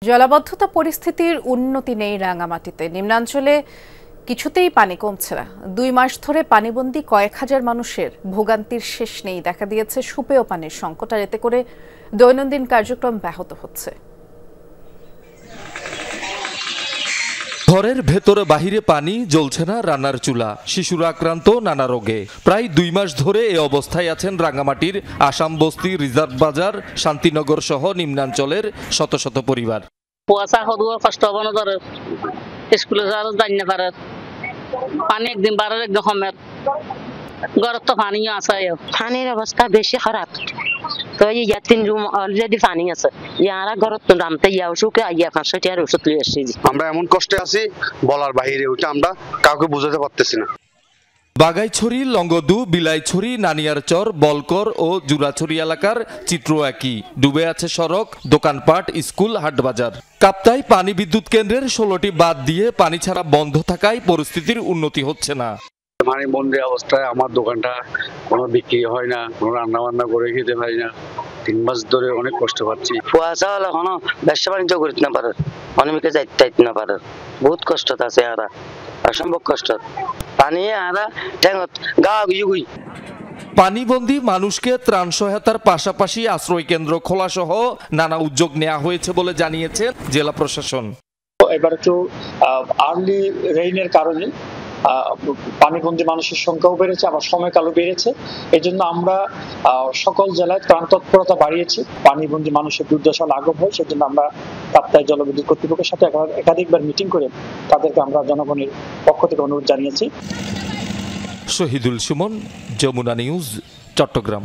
জলাবদ্ধতা পরিস্থিতির উন্নতি নেই রাঙ্গামাটিতে। নিম্নাঞ্চলে কিছুতেই পানি কমছে না। 2 মাস ধরে পানিবন্দী কয়েক হাজার মানুষের ভোগান্তির শেষ নেই। দেখা দিয়েছে সুপেয় পানির সংকট, আর এতে করে দৈনন্দিন কার্যক্রম ব্যাহত হচ্ছে। ঘরের ভেতরে বাহিরে পানি, জ্বলছে না রান্নার চুলা, শিশুরা আক্রান্ত নানা রোগে। প্রায় 2 মাস ধরে এই অবস্থায় আছেন রাঙ্গামাটির আসাম বস্তি, রিজার্ভ বাজার, শান্তিনগর সহ নিম্নাঞ্চলের শত শত পরিবার। কুয়াশা হদুয়া কষ্ট হবো না, ধরে স্কুলে যাওয়ার জানি না পারে, পানি একদিন বাড়ার একদম কমের, ঘরের তো পানিও আছে। পানির অবস্থা বেশি খারাপ। তো এই 3 রুম অলরেডি পানি আছে, ইয়ারা ঘরত তো নামতে ইয়া ওষুধে ইয়া 500 টাকার ওষুধ লিয়ে আসছি। আমরা এমন কষ্টে আছি বলার বাইরে, ওইটা আমরা কাউকে বোঝাতে পারতেছি না। বাগাইছড়ি, লঙ্গদু, বিলাইছড়ি, নানিয়ারচর, বলকর ও জুরাছড়ি এলাকার চিত্র একই। ডুবে আছে সড়ক, দোকানপাট, স্কুল, হাটবাজার। কাপ্তাই পানি বিদ্যুৎ কেন্দ্রের 16টি বাঁধ দিয়ে পানি ছাড়া বন্ধ থাকায় পরিস্থিতির উন্নতি হচ্ছে না। পানি বন্দি অবস্থায় আমার দোকানটা কোনো বিক্রি হয় না, কোনো রান্না বান্না করে খেতে পারি না। 3 মাস ধরে অনেক কষ্ট পাচ্ছি। কুয়াশা হলে কোনো ব্যবসা বাণিজ্য করতে না পারে, অনেকে যাইতে না পারে। বহুত কষ্ট আছে, আরা অসম্ভব কষ্ট। পানি আরা ঠেঙত গা গুই। পানিবন্দী মানুষকে ত্রাণ সহায়তার পাশাপাশি আশ্রয় কেন্দ্র খোলা সহ নানা উদ্যোগ নেওয়া হয়েছে বলে জানিয়েছে জেলা প্রশাসন। এবার একটু আর্লি রেইনের কারণে পানিবন্দী মানুষের সংখ্যাও বেড়েছে, আবার সময়কালও বেড়েছে। এই জন্য আমরা সকল জেলায় ত্রাণ তৎপরতা বাড়িয়েছি। পানিবন্দী মানুষের দুর্দশা লাঘব হয়, সেজন্য আমরা কাপ্তাই জলবিদ্যুৎ কর্তৃপক্ষের সাথে একাধিকবার মিটিং করে তাদেরকে আমরা জনগণের পক্ষ থেকে অনুরোধ জানিয়েছি। শহীদুল সুমন, যমুনা নিউজ, চট্টগ্রাম।